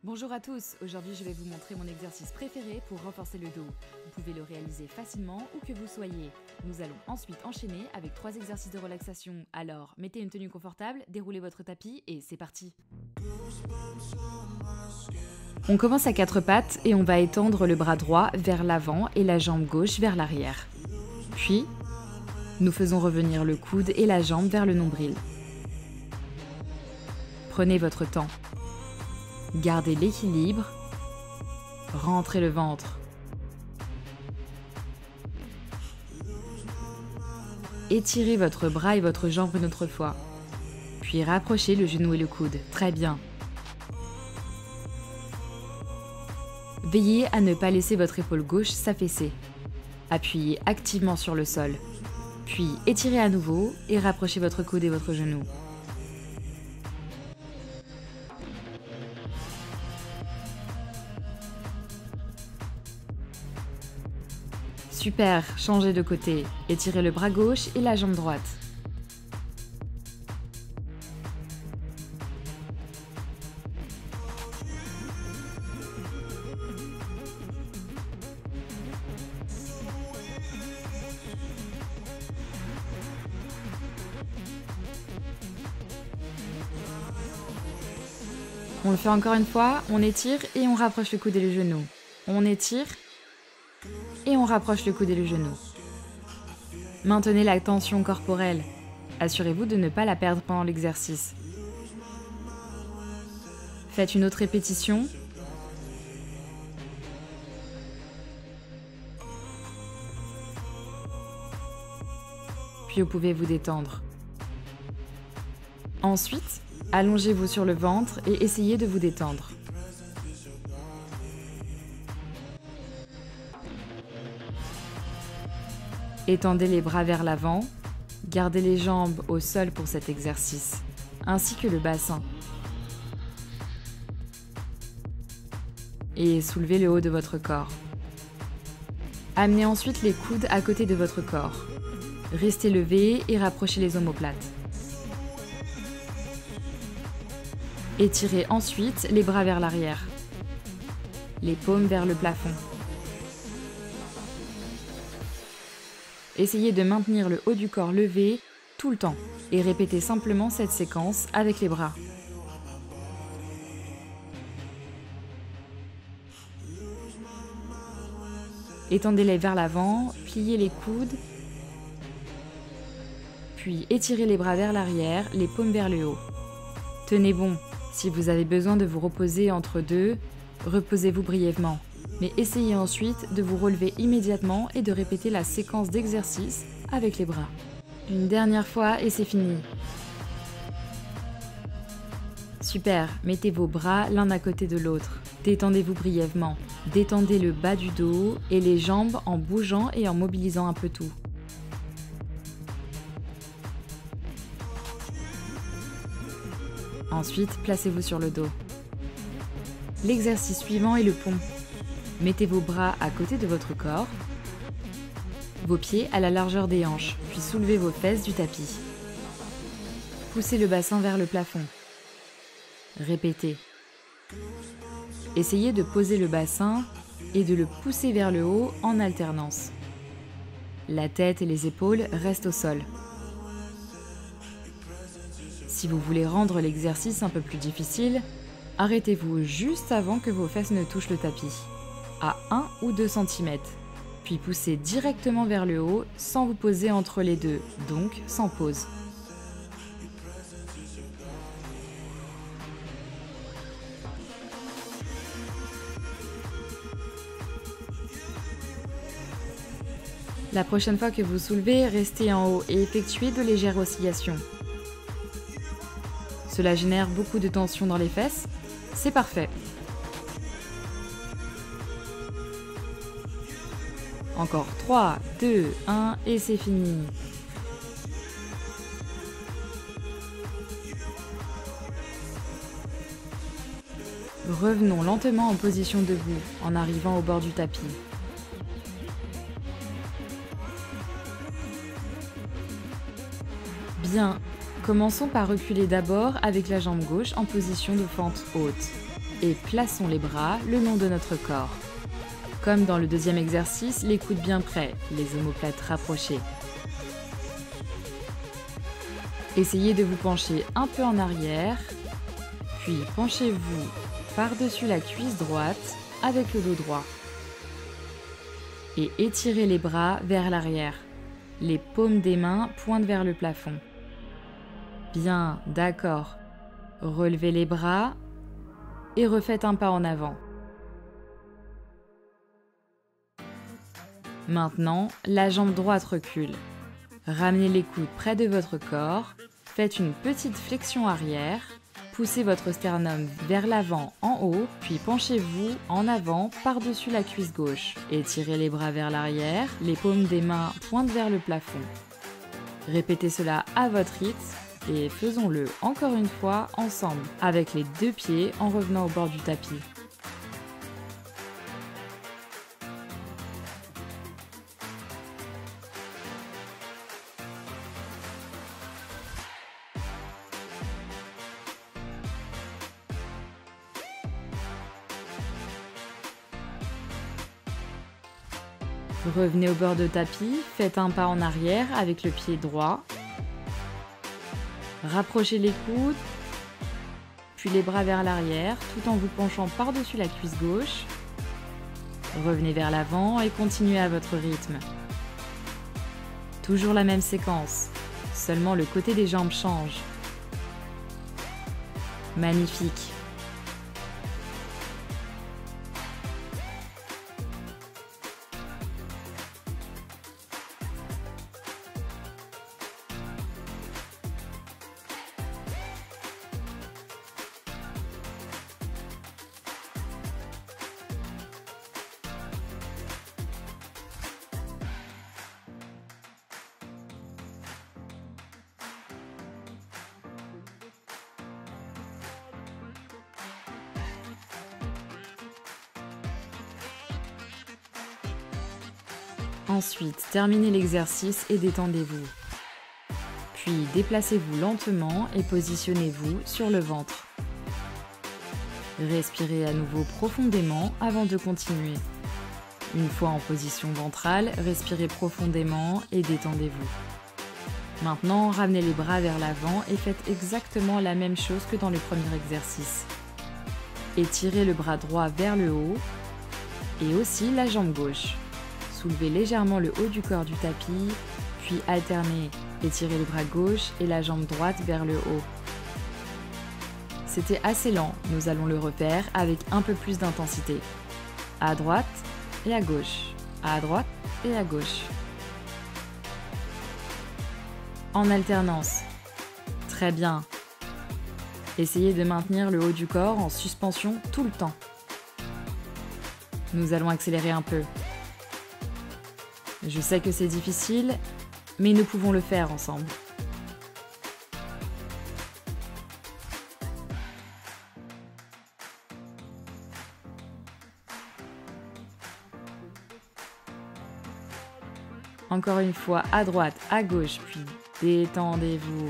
Bonjour à tous, aujourd'hui je vais vous montrer mon exercice préféré pour renforcer le dos. Vous pouvez le réaliser facilement où que vous soyez. Nous allons ensuite enchaîner avec 3 exercices de relaxation. Alors, mettez une tenue confortable, déroulez votre tapis et c'est parti. On commence à 4 pattes et on va étendre le bras droit vers l'avant et la jambe gauche vers l'arrière. Puis, nous faisons revenir le coude et la jambe vers le nombril. Prenez votre temps. Gardez l'équilibre, rentrez le ventre. Étirez votre bras et votre jambe une autre fois. Puis rapprochez le genou et le coude. Très bien. Veillez à ne pas laisser votre épaule gauche s'affaisser. Appuyez activement sur le sol. Puis étirez à nouveau et rapprochez votre coude et votre genou. Super, changez de côté. Étirez le bras gauche et la jambe droite. On le fait encore une fois, on étire et on rapproche le coude et le genou. On étire et on rapproche le coude et le genou. Maintenez la tension corporelle. Assurez-vous de ne pas la perdre pendant l'exercice. Faites une autre répétition. Puis vous pouvez vous détendre. Ensuite, allongez-vous sur le ventre et essayez de vous détendre. Étendez les bras vers l'avant, gardez les jambes au sol pour cet exercice, ainsi que le bassin. Et soulevez le haut de votre corps. Amenez ensuite les coudes à côté de votre corps. Restez levé et rapprochez les omoplates. Étirez ensuite les bras vers l'arrière, les paumes vers le plafond. Essayez de maintenir le haut du corps levé tout le temps et répétez simplement cette séquence avec les bras. Étendez-les vers l'avant, pliez les coudes, puis étirez les bras vers l'arrière, les paumes vers le haut. Tenez bon, si vous avez besoin de vous reposer entre deux, reposez-vous brièvement. Mais essayez ensuite de vous relever immédiatement et de répéter la séquence d'exercice avec les bras. Une dernière fois et c'est fini. Super, mettez vos bras l'un à côté de l'autre. Détendez-vous brièvement. Détendez le bas du dos et les jambes en bougeant et en mobilisant un peu tout. Ensuite, placez-vous sur le dos. L'exercice suivant est le pont. Mettez vos bras à côté de votre corps, vos pieds à la largeur des hanches, puis soulevez vos fesses du tapis. Poussez le bassin vers le plafond. Répétez. Essayez de poser le bassin et de le pousser vers le haut en alternance. La tête et les épaules restent au sol. Si vous voulez rendre l'exercice un peu plus difficile, arrêtez-vous juste avant que vos fesses ne touchent le tapis, à 1 ou 2 cm, puis poussez directement vers le haut sans vous poser entre les deux, donc sans pause. La prochaine fois que vous soulevez, restez en haut et effectuez de légères oscillations. Cela génère beaucoup de tension dans les fesses, c'est parfait. Encore 3, 2, 1 et c'est fini. Revenons lentement en position debout en arrivant au bord du tapis. Bien, commençons par reculer d'abord avec la jambe gauche en position de fente haute. et plaçons les bras le long de notre corps. Comme dans le deuxième exercice, les coudes bien près, les omoplates rapprochées. Essayez de vous pencher un peu en arrière, puis penchez-vous par-dessus la cuisse droite avec le dos droit. Et étirez les bras vers l'arrière. Les paumes des mains pointent vers le plafond. Bien, d'accord. Relevez les bras et refaites un pas en avant. Maintenant, la jambe droite recule. Ramenez les coudes près de votre corps, faites une petite flexion arrière, poussez votre sternum vers l'avant en haut, puis penchez-vous en avant par-dessus la cuisse gauche. Étirez les bras vers l'arrière, les paumes des mains pointent vers le plafond. Répétez cela à votre rythme et faisons-le encore une fois ensemble, avec les deux pieds en revenant au bord du tapis. Revenez au bord de tapis, faites un pas en arrière avec le pied droit. Rapprochez les coudes, puis les bras vers l'arrière tout en vous penchant par-dessus la cuisse gauche. Revenez vers l'avant et continuez à votre rythme. Toujours la même séquence, seulement le côté des jambes change. Magnifique! Ensuite, terminez l'exercice et détendez-vous. Puis déplacez-vous lentement et positionnez-vous sur le ventre. Respirez à nouveau profondément avant de continuer. Une fois en position ventrale, respirez profondément et détendez-vous. Maintenant, ramenez les bras vers l'avant et faites exactement la même chose que dans le premier exercice. Étirez le bras droit vers le haut et aussi la jambe gauche. Soulevez légèrement le haut du corps du tapis, puis alternez, étirez le bras gauche et la jambe droite vers le haut. C'était assez lent, nous allons le refaire avec un peu plus d'intensité. À droite et à gauche, à droite et à gauche. En alternance. Très bien. Essayez de maintenir le haut du corps en suspension tout le temps. Nous allons accélérer un peu. Je sais que c'est difficile, mais nous pouvons le faire ensemble. Encore une fois, à droite, à gauche, puis détendez-vous.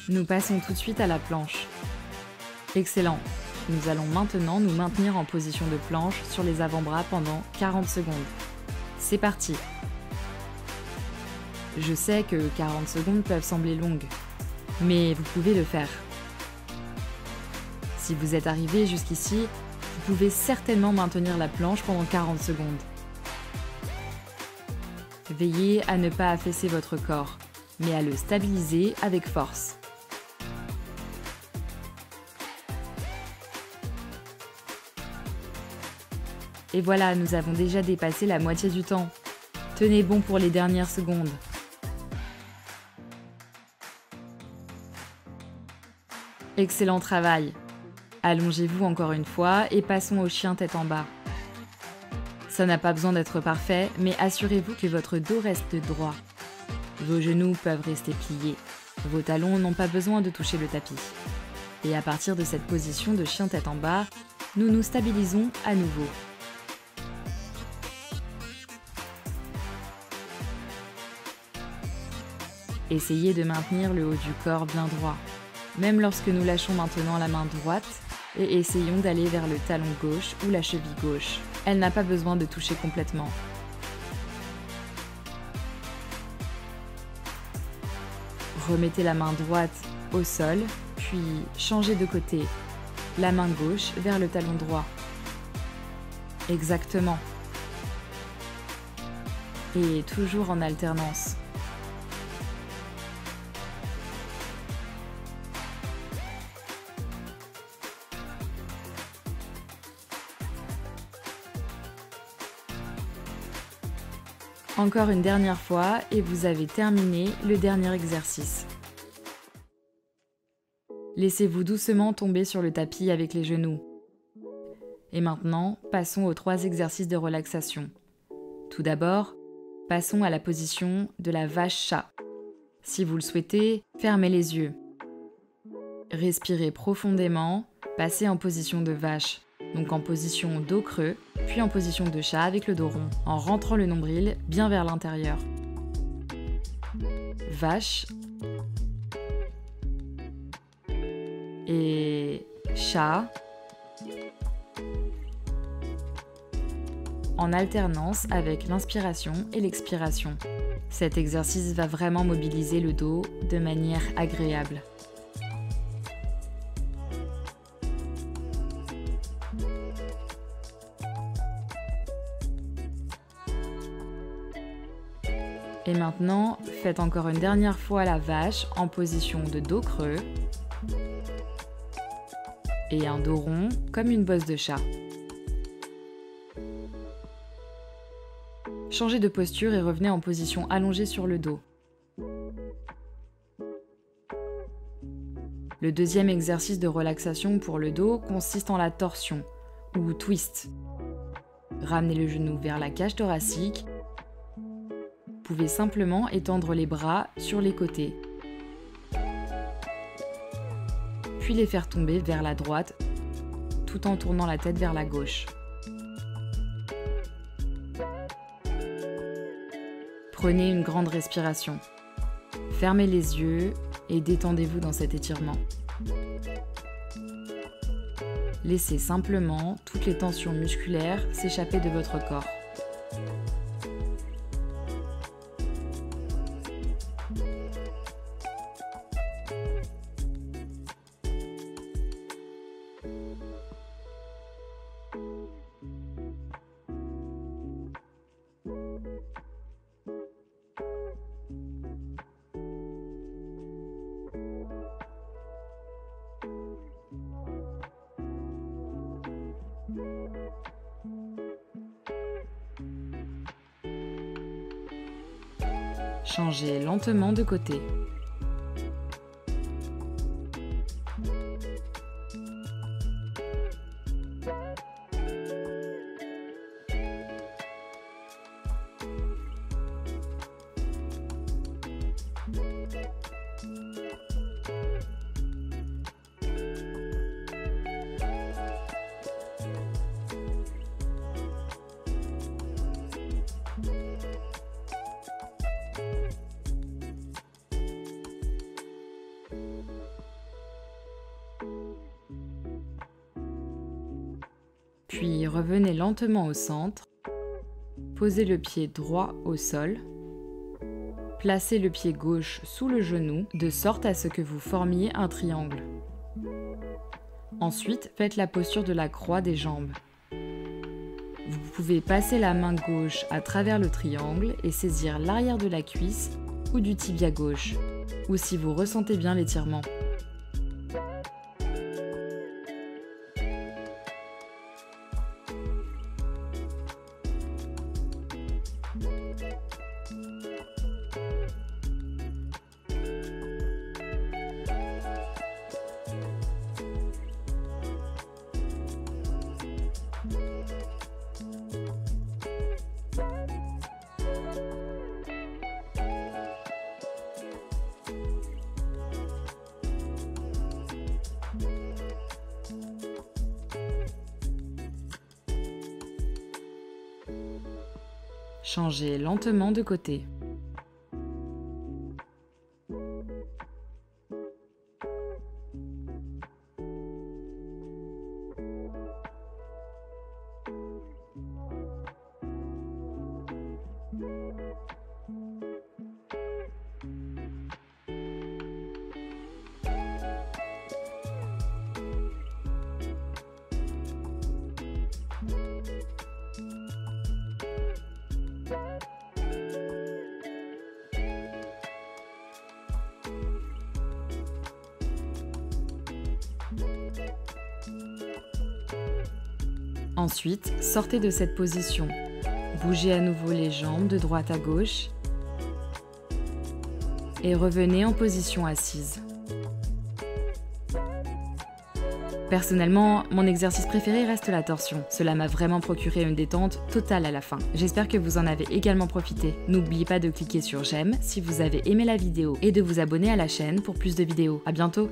Nous passons tout de suite à la planche. Excellent. Nous allons maintenant nous maintenir en position de planche sur les avant-bras pendant 40 secondes. C'est parti. Je sais que 40 secondes peuvent sembler longues, mais vous pouvez le faire. Si vous êtes arrivé jusqu'ici, vous pouvez certainement maintenir la planche pendant 40 secondes. Veillez à ne pas affaisser votre corps, mais à le stabiliser avec force. Et voilà, nous avons déjà dépassé la moitié du temps. Tenez bon pour les dernières secondes. Excellent travail. Allongez-vous encore une fois et passons au chien tête en bas. Ça n'a pas besoin d'être parfait, mais assurez-vous que votre dos reste droit. Vos genoux peuvent rester pliés. Vos talons n'ont pas besoin de toucher le tapis. Et à partir de cette position de chien tête en bas, nous nous stabilisons à nouveau. Essayez de maintenir le haut du corps bien droit, même lorsque nous lâchons maintenant la main droite et essayons d'aller vers le talon gauche ou la cheville gauche. Elle n'a pas besoin de toucher complètement. Remettez la main droite au sol, puis changez de côté, la main gauche vers le talon droit. Exactement. Et toujours en alternance. Encore une dernière fois et vous avez terminé le dernier exercice. Laissez-vous doucement tomber sur le tapis avec les genoux. Et maintenant, passons aux 3 exercices de relaxation. Tout d'abord, passons à la position de la vache-chat. Si vous le souhaitez, fermez les yeux. Respirez profondément, passez en position de vache, donc en position dos creux, puis en position de chat avec le dos rond, en rentrant le nombril bien vers l'intérieur. Vache et chat en alternance avec l'inspiration et l'expiration. Cet exercice va vraiment mobiliser le dos de manière agréable. Et maintenant, faites encore une dernière fois la vache en position de dos creux et un dos rond comme une bosse de chat. Changez de posture et revenez en position allongée sur le dos. Le deuxième exercice de relaxation pour le dos consiste en la torsion ou twist. Ramenez le genou vers la cage thoracique. Vous pouvez simplement étendre les bras sur les côtés, puis les faire tomber vers la droite, tout en tournant la tête vers la gauche. Prenez une grande respiration. Fermez les yeux et détendez-vous dans cet étirement. Laissez simplement toutes les tensions musculaires s'échapper de votre corps. Changez lentement de côté. Puis revenez lentement au centre, posez le pied droit au sol, placez le pied gauche sous le genou de sorte à ce que vous formiez un triangle. Ensuite, faites la posture de la croix des jambes. Vous pouvez passer la main gauche à travers le triangle et saisir l'arrière de la cuisse ou du tibia gauche, ou si vous ressentez bien l'étirement. Changez lentement de côté. Ensuite, sortez de cette position. Bougez à nouveau les jambes de droite à gauche et revenez en position assise. Personnellement, mon exercice préféré reste la torsion. Cela m'a vraiment procuré une détente totale à la fin. J'espère que vous en avez également profité. N'oubliez pas de cliquer sur j'aime si vous avez aimé la vidéo et de vous abonner à la chaîne pour plus de vidéos. À bientôt!